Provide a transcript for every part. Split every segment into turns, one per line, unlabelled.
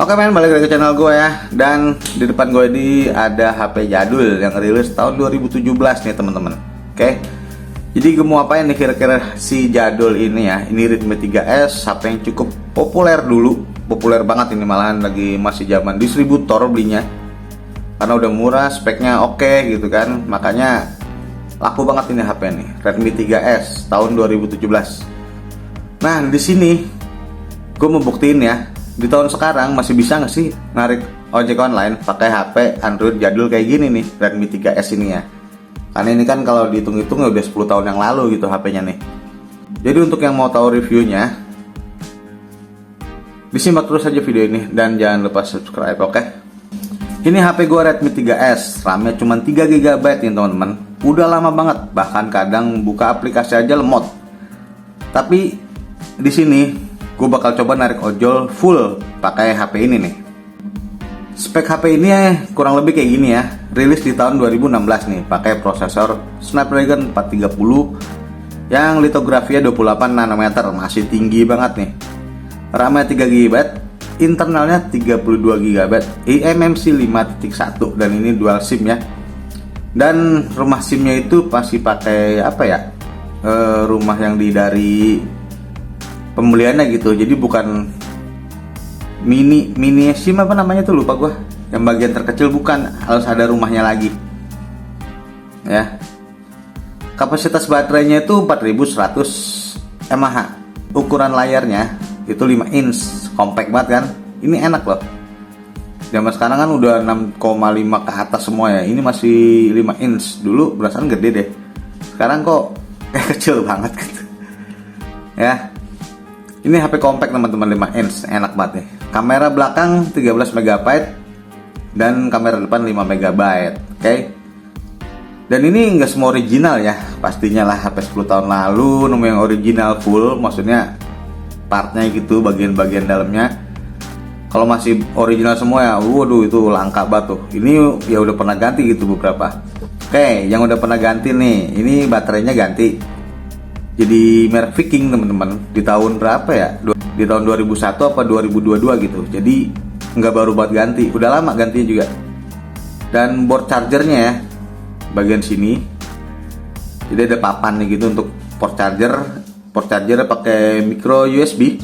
Oke men, balik lagi ke channel gue ya. Dan di depan gue ini ada HP jadul yang rilis tahun 2017 nih teman-teman. Oke. Jadi gue mau apain nih kira-kira si jadul ini ya. Ini Redmi 3S, HP yang cukup populer dulu. Populer banget ini, malahan lagi masih zaman distributor belinya. Karena udah murah, speknya oke gitu kan. Makanya laku banget ini HP nih, Redmi 3S tahun 2017. Nah, di sini gue mau buktiin ya. Di tahun sekarang masih bisa nggak sih narik ojek online pakai HP Android jadul kayak gini nih, Redmi 3S ini ya. Karena ini kan kalau dihitung-hitung udah 10 tahun yang lalu gitu HP-nya nih. Jadi untuk yang mau tahu reviewnya, disimak terus aja video ini dan jangan lupa subscribe, oke? Ini HP gue Redmi 3S, RAM-nya cuma 3 GB nih teman-teman. Udah lama banget, bahkan kadang buka aplikasi aja lemot. Tapi di sini gue bakal coba narik ojol full pakai HP ini nih. Spek HP ini kurang lebih kayak gini ya. Rilis di tahun 2016 nih, pakai prosesor Snapdragon 430 yang litografinya 28 nanometer, masih tinggi banget nih. RAM-nya 3 GB, internalnya 32 GB, eMMC 5.1 dan ini dual SIM ya. Dan rumah SIM-nya itu pasti pakai apa ya? Rumah yang dari pembeliannya gitu, jadi bukan mini SIM apa namanya tuh, lupa gua. Yang bagian terkecil bukan, harus ada rumahnya lagi ya. Kapasitas baterainya itu 4100 mAh. Ukuran layarnya itu 5 inch, compact banget kan. Ini enak loh. Zaman sekarang kan udah 6,5 ke atas semua ya. Ini masih 5 inch. Dulu berasan gede deh. Sekarang kok kecil banget gitu ya. Ini HP compact teman-teman, 5 inch, enak banget nih. Kamera belakang 13 MB dan kamera depan 5 MB, oke? Dan ini nggak semua original ya, pastinya lah HP 10 tahun lalu nemu yang original full, maksudnya partnya gitu, bagian-bagian dalamnya. Kalau masih original semua ya, waduh itu langka banget tuh. Ini ya udah pernah ganti gitu beberapa. Oke, yang udah pernah ganti nih, ini baterainya ganti. Jadi merek Viking teman-teman, di tahun berapa ya? Di tahun 2001 apa 2022 gitu. Jadi nggak baru buat ganti, udah lama gantinya juga. Dan board chargernya ya, bagian sini. Jadi ada papan nih gitu untuk port charger. Port chargernya pakai micro USB.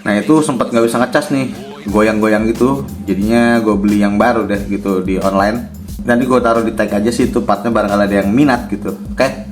Nah itu sempat nggak bisa ngecas nih, goyang-goyang gitu. Jadinya gue beli yang baru deh gitu di online. Nanti gue taruh di tag aja sih itu partnya, barangkali ada yang minat gitu. Oke.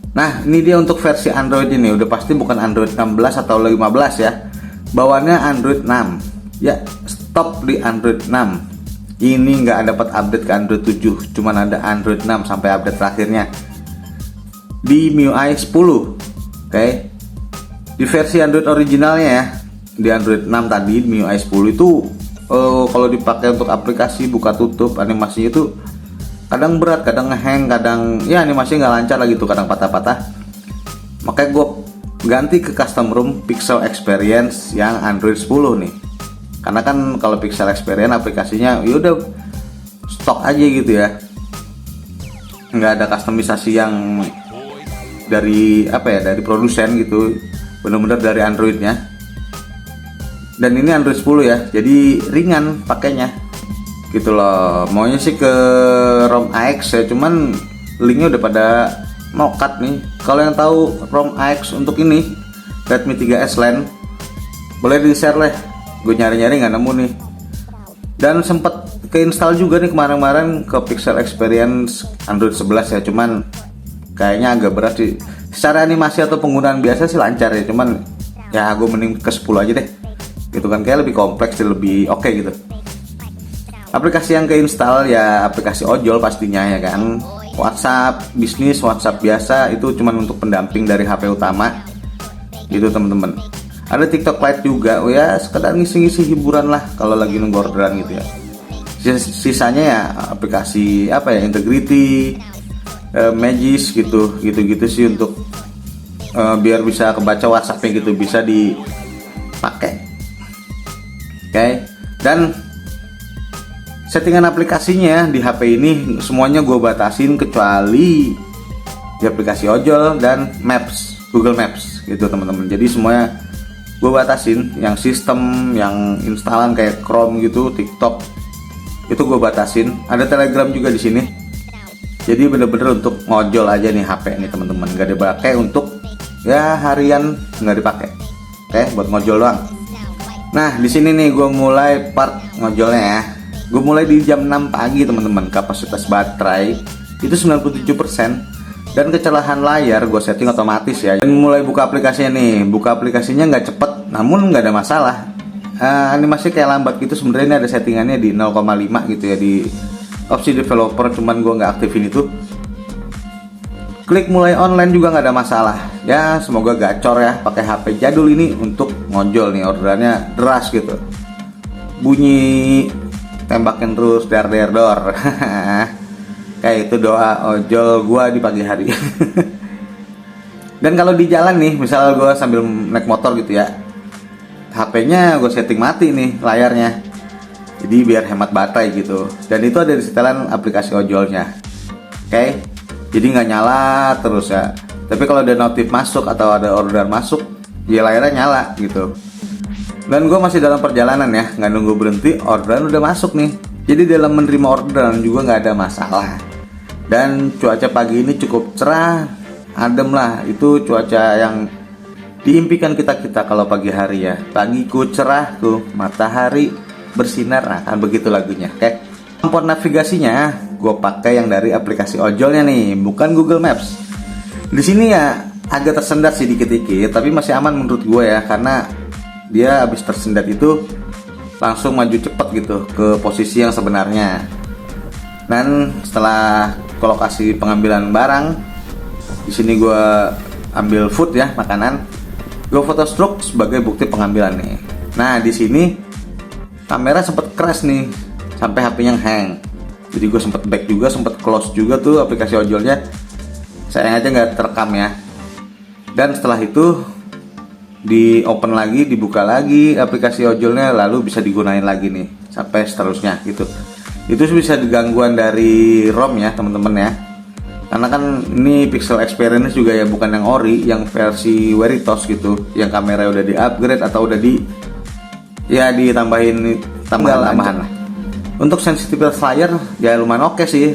Nah ini dia untuk versi Android ini, udah pasti bukan Android 16 atau 15 ya. Bawaannya Android 6 ya, stop di Android 6. Ini nggak dapat update ke Android 7, cuman ada Android 6 sampai update terakhirnya di MIUI 10. Oke. Di versi Android originalnya ya, di Android 6 tadi MIUI 10 itu kalau dipakai untuk aplikasi buka tutup animasinya itu kadang berat, kadang ngehang, kadang ya animasinya nggak lancar lagi tuh, kadang patah-patah. Makanya gue ganti ke custom ROM Pixel Experience yang Android 10 nih. Karena kan kalau Pixel Experience aplikasinya yaudah stok aja gitu ya, nggak ada customisasi yang dari apa ya, dari produsen gitu, bener-bener dari Androidnya. Dan ini Android 10 ya, jadi ringan pakainya gitu loh. Maunya sih ke ROM AX ya, cuman linknya udah pada nokat nih. Kalau yang tahu ROM AX untuk ini Redmi 3S Lite, boleh di share lah, gue nyari-nyari nggak nemu nih. Dan sempet keinstall juga nih kemarin-kemarin ke Pixel Experience Android 11 ya, cuman kayaknya agak berat sih. Secara animasi atau penggunaan biasa sih lancar ya, cuman ya gue mending ke 10 aja deh gitu kan, kayak lebih kompleks dan lebih oke gitu. Aplikasi yang keinstall ya aplikasi ojol pastinya ya kan. WhatsApp bisnis, WhatsApp biasa itu cuman untuk pendamping dari HP utama gitu teman-teman. Ada TikTok Lite juga, oh ya sekedar ngisi-ngisi hiburan lah kalau lagi nunggu orderan gitu ya. Sisanya ya aplikasi apa ya, Integrity, Magis gitu sih untuk biar bisa kebaca WhatsAppnya gitu, bisa dipakai. Oke. Dan settingan aplikasinya di HP ini semuanya gue batasin kecuali di aplikasi ojol dan Maps, Google Maps gitu teman-teman. Jadi semuanya gue batasin. Yang sistem, yang instalan kayak Chrome gitu, TikTok, itu gue batasin. Ada Telegram juga di sini. Jadi bener-bener untuk ngojol aja nih HP nih teman-teman, nggak dipakai untuk ya harian, nggak dipakai. Oke, buat ngojol doang. Nah, di sini nih gue mulai part ngojolnya ya. Gue mulai di jam 6 pagi teman-teman. Kapasitas baterai itu 97%. Dan kecerahan layar gue setting otomatis ya. Dan mulai buka aplikasinya nih. Buka aplikasinya nggak cepet, namun nggak ada masalah. Animasi kayak lambat gitu. Sebenarnya ini ada settingannya di 0,5 gitu ya di opsi developer, cuman gue nggak aktifin itu. Klik mulai online juga nggak ada masalah. Ya semoga gacor ya pakai HP jadul ini untuk ngojol nih. Orderannya deras gitu. Bunyi tembakin terus dar dor. Kayak itu doa ojol gua di pagi hari. Dan kalau di jalan nih, misal gua sambil naik motor gitu ya, HP-nya gue setting mati nih layarnya. Jadi biar hemat baterai gitu. Dan itu ada di setelan aplikasi ojolnya. Oke. Jadi nggak nyala terus ya. Tapi kalau ada notif masuk atau ada orderan masuk, ya layarnya nyala gitu. Dan gue masih dalam perjalanan ya, nggak nunggu berhenti, orderan udah masuk nih. Jadi dalam menerima orderan juga nggak ada masalah. Dan cuaca pagi ini cukup cerah, adem lah. Itu cuaca yang diimpikan kita kalau pagi hari ya. Pagiku cerah tuh, matahari bersinar, nah kan begitu lagunya. Oke. Kompor navigasinya gue pakai yang dari aplikasi ojolnya nih, bukan Google Maps. Di sini ya agak tersendat sih dikit-dikit, tapi masih aman menurut gue ya, karena dia habis tersendat itu langsung maju cepet gitu ke posisi yang sebenarnya. Dan setelah ke lokasi pengambilan barang, di sini gue ambil food ya, makanan. Gue foto stroke sebagai bukti pengambilan nih. Nah di sini kamera sempet crash nih, sampai HP-nya hang. Jadi gue sempet back juga, sempet close juga tuh aplikasi ojolnya. Sayang aja nggak terekam ya. Dan setelah itu di open lagi, dibuka lagi aplikasi ojolnya, lalu bisa digunain lagi nih sampai seterusnya gitu. Itu bisa digangguan dari ROM ya teman-teman ya, karena kan ini Pixel Experience juga ya, bukan yang ori, yang versi Veritos gitu, yang kamera udah di upgrade atau udah ditambahin tambahan lah. Untuk sensitivitas layar ya lumayan oke sih,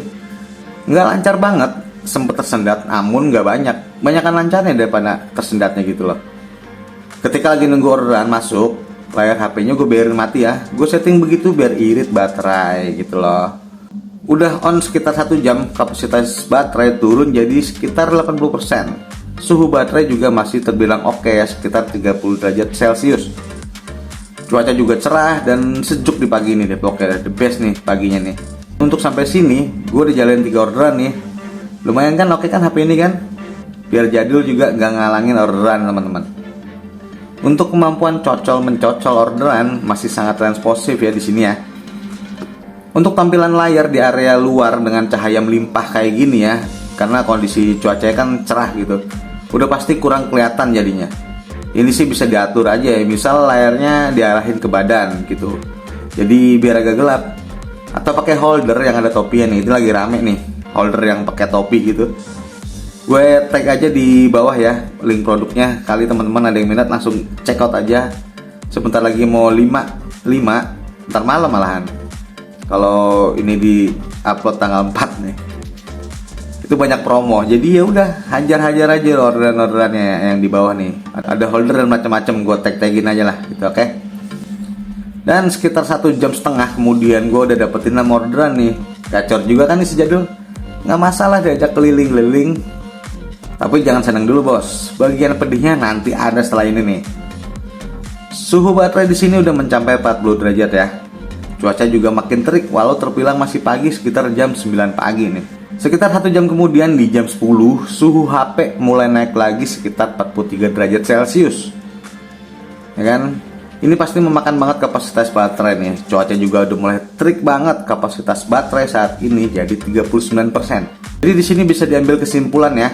nggak lancar banget, sempet tersendat namun nggak banyakan lancarnya daripada tersendatnya gitu loh. Ketika lagi nunggu orderan masuk, layar HP-nya gue biarin mati ya. Gue setting begitu biar irit baterai gitu loh. Udah on sekitar 1 jam, kapasitas baterai turun jadi sekitar 80%. Suhu baterai juga masih terbilang oke ya, sekitar 30 derajat Celcius. Cuaca juga cerah dan sejuk di pagi ini deh. Oke, the best nih paginya nih. Untuk sampai sini, gue udah jalanin 3 orderan nih. Lumayan kan, oke kan HP ini kan? Biar jadul juga nggak ngalangin orderan teman-teman. Untuk kemampuan mencocol orderan masih sangat responsif ya di sini ya. Untuk tampilan layar di area luar dengan cahaya melimpah kayak gini ya, karena kondisi cuacanya kan cerah gitu, udah pasti kurang kelihatan jadinya. Ini sih bisa diatur aja ya, misal layarnya diarahin ke badan gitu, jadi biar agak gelap. Atau pakai holder yang ada topinya nih, itu lagi rame nih, holder yang pakai topi gitu. Gue tag aja di bawah ya link produknya, kali teman-teman ada yang minat langsung check out aja. Sebentar lagi mau 5 ntar malam malahan, kalau ini di upload tanggal 4 nih. Itu banyak promo, jadi ya udah hajar aja orderannya yang di bawah nih. Ada holder dan macam-macam, gue tagin aja lah gitu, oke. Dan sekitar 1,5 jam kemudian gue udah dapetin 6 orderan nih. Gacor juga kan nih si jadul, nggak masalah diajak keliling-keliling. Tapi jangan senang dulu bos, bagian pedihnya nanti ada setelah ini nih. Suhu baterai di sini udah mencapai 40 derajat ya. Cuaca juga makin terik walau terbilang masih pagi, sekitar jam 9 pagi nih. Sekitar 1 jam kemudian di jam 10, suhu HP mulai naik lagi sekitar 43 derajat Celcius. Ya kan? Ini pasti memakan banget kapasitas baterai nih. Cuaca juga udah mulai terik banget, kapasitas baterai saat ini jadi 39%. Jadi di sini bisa diambil kesimpulan ya.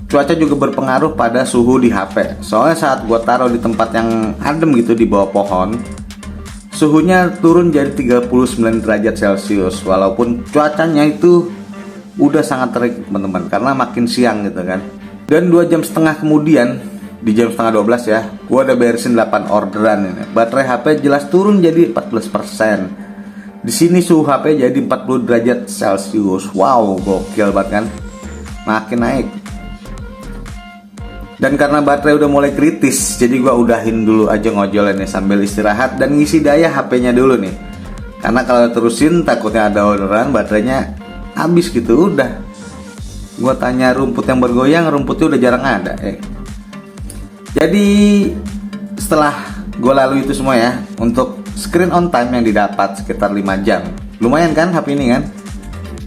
Cuaca juga berpengaruh pada suhu di HP. Soalnya saat gue taruh di tempat yang adem gitu di bawah pohon, suhunya turun jadi 39 derajat Celcius. Walaupun cuacanya itu udah sangat terik teman-teman, karena makin siang gitu kan. Dan 2,5 jam kemudian di jam setengah 12 ya, gue udah beresin 8 orderan ini. Baterai HP jelas turun jadi 14%. Di sini suhu HP jadi 40 derajat Celcius. Wow, gokil banget kan? Makin naik. Dan karena baterai udah mulai kritis, jadi gue udahin dulu aja ngojol ini sambil istirahat dan ngisi daya HP-nya dulu nih. Karena kalau terusin takutnya ada orderan baterainya habis gitu. Udah, gue tanya rumput yang bergoyang, rumputnya udah jarang ada. Jadi setelah gue lalui itu semua ya, untuk screen on time yang didapat sekitar 5 jam. Lumayan kan HP ini kan?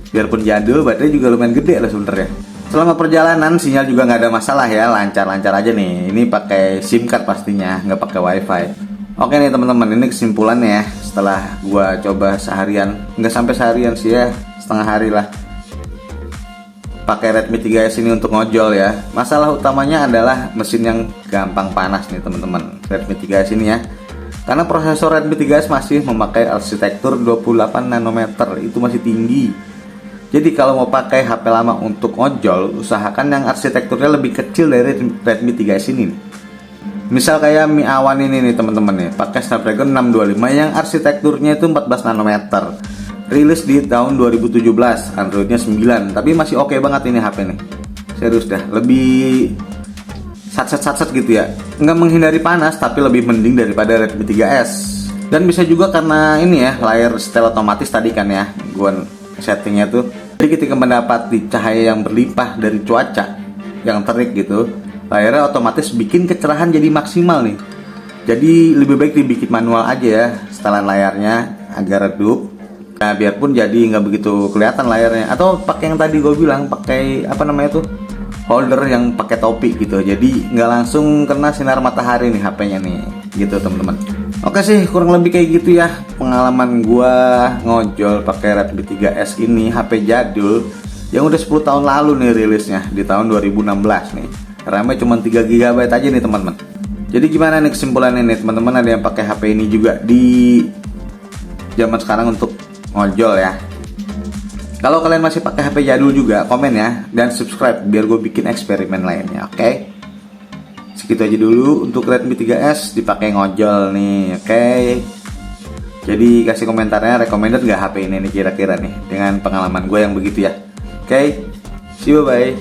Biarpun jadul, baterai juga lumayan gede lah sebenernya. Selama perjalanan sinyal juga nggak ada masalah ya, lancar-lancar aja nih. Ini pakai SIM card pastinya, nggak pakai WiFi. Oke nih teman-teman, ini kesimpulannya ya. Setelah gua coba seharian, nggak sampai seharian sih ya, setengah hari lah, pakai Redmi 3S ini untuk ngojol ya. Masalah utamanya adalah mesin yang gampang panas nih teman-teman, Redmi 3S ini ya. Karena prosesor Redmi 3S masih memakai arsitektur 28 nanometer, itu masih tinggi. Jadi kalau mau pakai HP lama untuk ngojol, usahakan yang arsitekturnya lebih kecil dari Redmi 3S ini. Misal kayak Mi A1 ini nih teman-teman nih, pakai Snapdragon 625 yang arsitekturnya itu 14 nanometer. Rilis di tahun 2017, Androidnya 9, tapi masih oke banget ini HP nih. Serius dah, lebih sat-sat gitu ya. Nggak menghindari panas, tapi lebih mending daripada Redmi 3S. Dan bisa juga karena ini ya, layar setel otomatis tadi kan ya, gua settingnya tuh. Jadi ketika mendapati cahaya yang berlimpah dari cuaca yang terik gitu, layarnya otomatis bikin kecerahan jadi maksimal nih. Jadi lebih baik dibikin manual aja ya, setelan layarnya agak redup. Nah biarpun jadi nggak begitu kelihatan layarnya. Atau pakai yang tadi gue bilang, pakai apa namanya tuh, holder yang pakai topi gitu. Jadi nggak langsung kena sinar matahari nih HP-nya nih, gitu teman-teman. Oke sih, kurang lebih kayak gitu ya pengalaman gua ngojol pakai Redmi 3S ini, HP jadul yang udah 10 tahun lalu nih rilisnya, di tahun 2016 nih. RAM-nya cuma 3 GB aja nih teman-teman. Jadi gimana nih kesimpulannya nih teman-teman, ada yang pakai HP ini juga di zaman sekarang untuk ngojol ya. Kalau kalian masih pakai HP jadul juga, komen ya, dan subscribe biar gue bikin eksperimen lainnya, oke? Segitu aja dulu untuk Redmi 3S dipakai ngojol nih, oke? Jadi kasih komentarnya, recommended gak HP ini nih kira-kira nih dengan pengalaman gue yang begitu ya. Oke, see you, bye.